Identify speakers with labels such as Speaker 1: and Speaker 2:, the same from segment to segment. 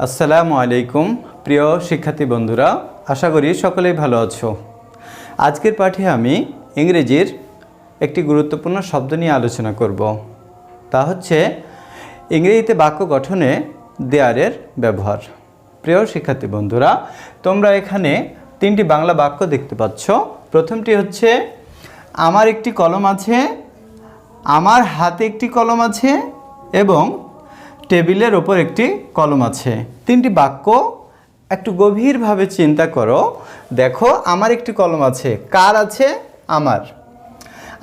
Speaker 1: আসসালামু আলাইকুম প্রিয় শিক্ষার্থী বন্ধুরা, আশা করি সকলেই ভালো আছো। আজকের পাঠে আমি ইংরেজির একটি গুরুত্বপূর্ণ শব্দ নিয়ে আলোচনা করব। তা হচ্ছে ইংরেজিতে বাক্য গঠনে দেয়ারের ব্যবহার। প্রিয় শিক্ষার্থী বন্ধুরা, তোমরা এখানে তিনটি বাংলা বাক্য দেখতে পাচ্ছ। প্রথমটি হচ্ছে আমার একটি কলম আছে, আমার হাতে একটি কলম আছে এবং টেবিলের ওপর একটি কলম আছে। তিনটি বাক্য একটু গভীরভাবে চিন্তা করো। দেখো, আমার একটি কলম আছে, কার আছে? আমার।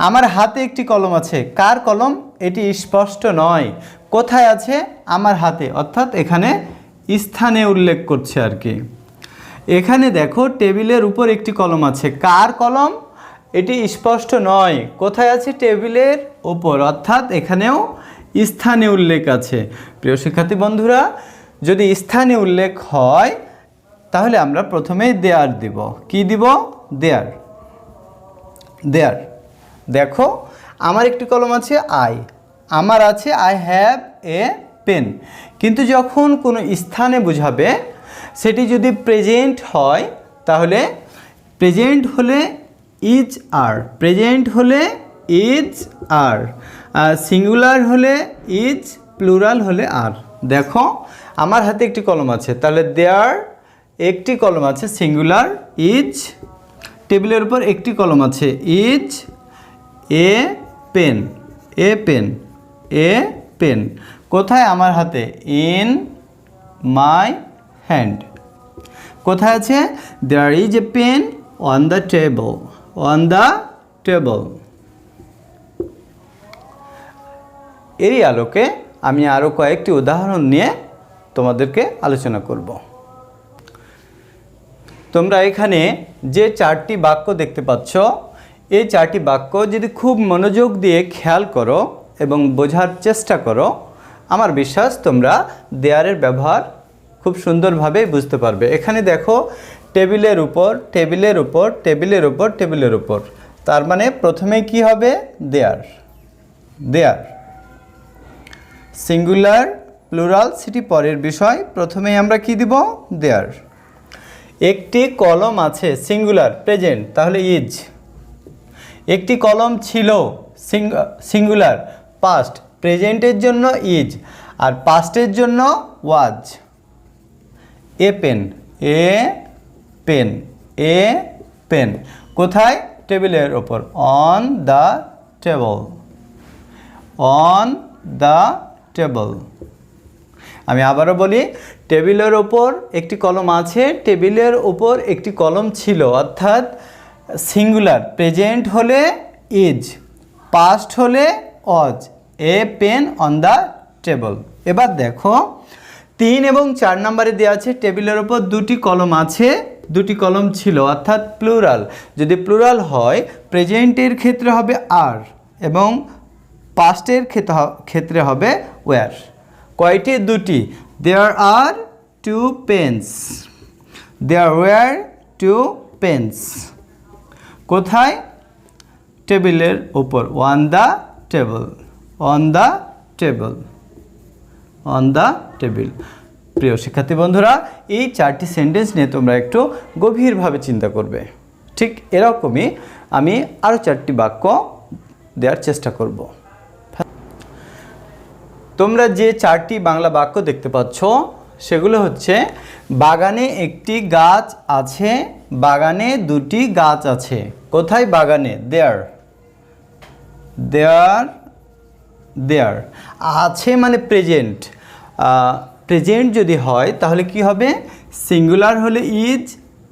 Speaker 1: আমার হাতে একটি কলম আছে, কার কলম? এটি স্পষ্ট নয়। কোথায় আছে? আমার হাতে, অর্থাৎ এখানে স্থানে উল্লেখ করছে আর কি। এখানে দেখো, টেবিলের উপর একটি কলম আছে, কার কলম? এটি স্পষ্ট নয়। কোথায় আছে? টেবিলের উপর, অর্থাৎ এখানেও স্থানে উল্লেখ আছে। প্রিয় শিক্ষার্থী বন্ধুরা, যদি স্থানে উল্লেখ হয় তাহলে আমরা প্রথমেই দেয়ার দিব। কি দিব? দেয়ার। দেয়ার। দেখো, আমার একটি কলম আছে, আমার আছে আই হ্যাভ এ পেন। কিন্তু যখন কোনো স্থানে বোঝাবে, সেটি যদি প্রেজেন্ট হয় তাহলে প্রেজেন্ট হলে ইজ আর, প্রেজেন্ট হলে ইজ আর, সিঙ্গুলার হলে ইজ, প্লুরাল হলে আর। দেখো, আমার হাতে একটি কলম আছে, তাহলে দেয়ার একটি কলম আছে, সিঙ্গুলার ইজ। টেবিলের উপর একটি কলম আছে, is a pen, a pen, a pen. কোথায়? আমার হাতে, ইন মাই হ্যান্ড। কোথায় আছে? There is a pen on the table, on the table. এরই আলোকে আমি আরও কয়েকটি উদাহরণ নিয়ে তোমাদেরকে আলোচনা করব। তোমরা এখানে যে চারটি বাক্য দেখতে পাচ্ছ, এই চারটি বাক্য যদি খুব মনোযোগ দিয়ে খেয়াল করো এবং বোঝার চেষ্টা করো, আমার বিশ্বাস তোমরা দেয়ারের ব্যবহার খুব সুন্দরভাবে বুঝতে পারবে। এখানে দেখো, টেবিলের উপর, টেবিলের উপর, টেবিলের উপর, টেবিলের উপর, তার মানে প্রথমে কি হবে? দেয়ার। দেয়ার। সিঙ্গুলার প্লুরাল সেটি পরের বিষয়, প্রথমেই আমরা কি দিব? দেয়ার। একটি কলম আছে, সিঙ্গুলার, প্রেজেন্ট, তাহলে ইজ। একটি কলম ছিল, সিঙ্গুলার, পাস্ট, প্রেজেন্টের জন্য ইজ আর পাস্টের জন্য was. A pen, a pen, a pen. কোথায়? টেবিলের ওপর, on the table, on the table. আমি আবারও বলি, টেবিলের ওপর একটি কলম আছে, টেবিলের ওপর একটি কলম ছিল, অর্থাৎ সিঙ্গুলার, প্রেজেন্ট হলে ইজ, পাস্ট হলে was. A pen on the table. এবার দেখো, 3 এবং 4 নম্বরে দেওয়া আছে, টেবিলের ওপর দুটি কলম আছে, দুটি কলম ছিল, অর্থাৎ প্লুরাল। যদি প্লুরাল হয়, প্রেজেন্টের ক্ষেত্রে হবে আর এবং পাস্টের ক্ষেত্রে হবে ওয়ার। কয়টি? দুটি। দেয়ার আর 2 পেন্স, দেয়ার ওয়ার 2 পেন্স। কোথায়? টেবিলের উপর, on the table, on the table, on the table. প্রিয় শিক্ষার্থী বন্ধুরা, এই চারটি সেন্টেন্স নিয়ে তোমরা একটু গভীরভাবে চিন্তা করবে। ঠিক এরকমই আমি আরও 4টি বাক্য দেওয়ার চেষ্টা করব। তোমরা যে 4টি বাংলা বাক্য দেখতে পাচ্ছ সেগুলো হচ্ছে, বাগানে একটি গাছ আছে, বাগানে দুটি গাছ আছে। কোথায়? বাগানে, দেয়ার, দেয়ার, দেয়ার। আছে মানে প্রেজেন্ট, প্রেজেন্ট যদি হয় তাহলে কি হবে? সিঙ্গুলার হলে ইজ,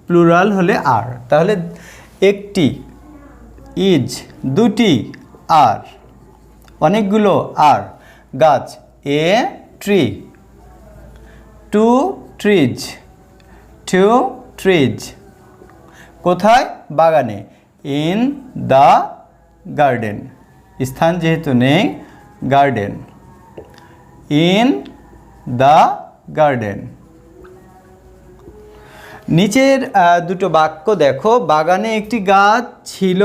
Speaker 1: প্লুরাল হলে আর। তাহলে একটি ইজ, দুটি আর, অনেকগুলো আর। গাছ, এ ট্রি, 2 ট্রিজ, 2 ট্রিজ। কোথায়? বাগানে, ইন দ্য গার্ডেন, স্থান যেহেতু নেই, গার্ডেন, ইন দ্য গার্ডেন। নিচের দুটো বাক্য দেখো, বাগানে একটি গাছ ছিল,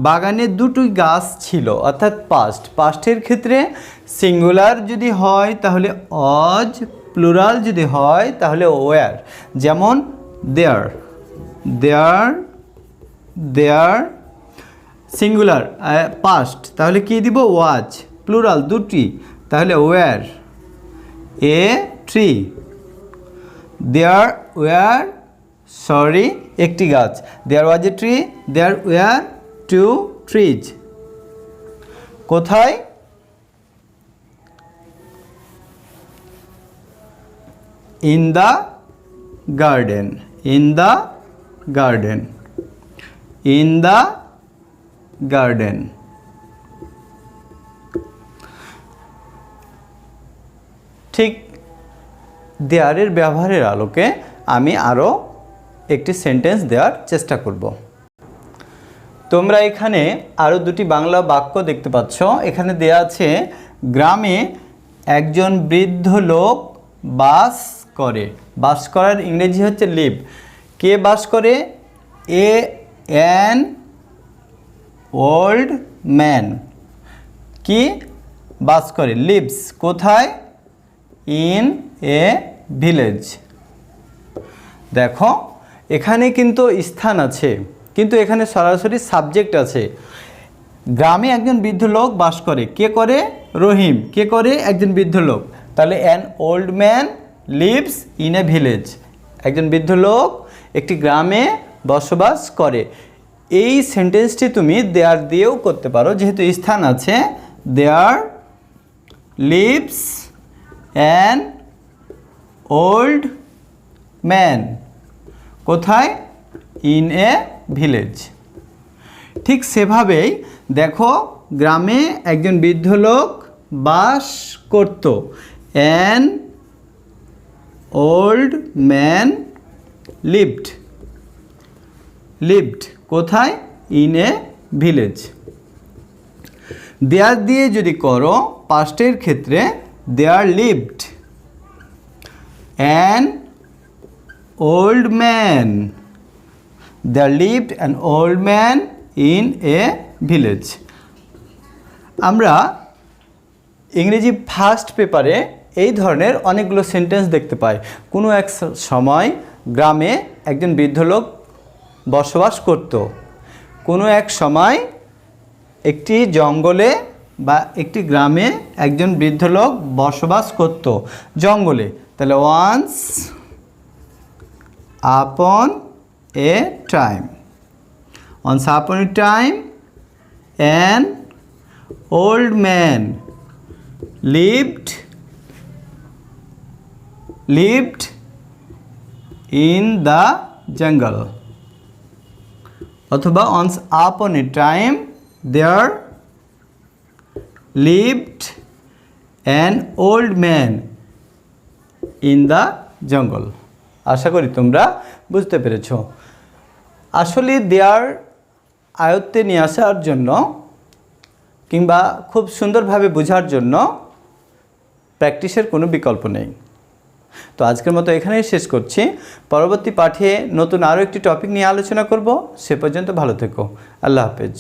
Speaker 1: বাগানে দুটি গাছ ছিল, অর্থাৎ পাস্ট। পাস্টের ক্ষেত্রে সিঙ্গুলার যদি হয় তাহলে অজ প্লুরাল যদি হয় তাহলে ওয়ার, যেমন দেয়ার, দেয়ার, দেয়ার। সিঙ্গুলার পাস্ট তাহলে কি দিব? ওয়াজ। প্লুরাল দুটি তাহলে were, a tree. There were, sorry একটি গাছ। There was a tree, there were two trees. কোথায়? In the garden, in the garden, in the garden. ঠিক দেয়ারের ব্যবহারের আলোকে আমি আরও একটি সেন্টেন্স দেওয়ার চেষ্টা করব। তোমরা এখানে আরও দুটি বাংলা বাক্য দেখতে পাচ্ছ। এখানে দেয়া আছে, গ্রামে একজন বৃদ্ধ লোক বাস করে। বাস করার ইংরেজি হচ্ছে লিভ। কে বাস করে? An old man. কি বাস করে? লিভস। কোথায়? In a village. দেখো এখানে কিন্তু স্থান আছে, কিন্তু এখানে সরাসরি সাবজেক্ট আছে। গ্রামে একজন বৃদ্ধ লোক বাস করে। কে করে? রহিম। কে করে? একজন বৃদ্ধ লোক। তাহলে an old man lives in a village. একজন বৃদ্ধ লোক একটি গ্রামে বসবাস করে। এই সেন্টেন্সটি তুমি দেয়ার দিয়েও করতে পারো, যেহেতু স্থান আছে। There lives an old man. কোথায়? In a village. ঠিক সেভাবেই দেখো, গ্রামে একজন বৃদ্ধ লোক বাস করত। An old man lived, lived. কোথায়? In a village. দেয়ার দিয়ে যদি করো পাস্টের ক্ষেত্রে, there lived an old man, there lived an old man in a village. আমরা ইংরেজি ফার্স্ট পেপারে এই ধরনের অনেকগুলো সেন্টেন্স দেখতে পাই। কোনো এক সময় গ্রামে একজন বৃদ্ধ লোক বসবাস করত। কোনো এক সময় একটি জঙ্গলে বা একটি গ্রামে একজন বৃদ্ধ লোক বসবাস করত জঙ্গলে। তাহলে once upon a time, once upon a time an old man lived in the jungle. অথবা once upon a time there lived an old man in the jungle. আশা করি তোমরা বুঝতে পেরেছো। আসলে দেয়ার আয়ত্তে নিয়ে আসার জন্য কিংবা খুব সুন্দরভাবে বোঝার জন্য প্র্যাকটিসের কোনো বিকল্প নেই। তো আজকের মতো এখানেই শেষ করছি। পরবর্তী পাঠে নতুন আরও একটি টপিক নিয়ে আলোচনা করব। সে পর্যন্ত ভালো থেকো। আল্লাহ হাফেজ।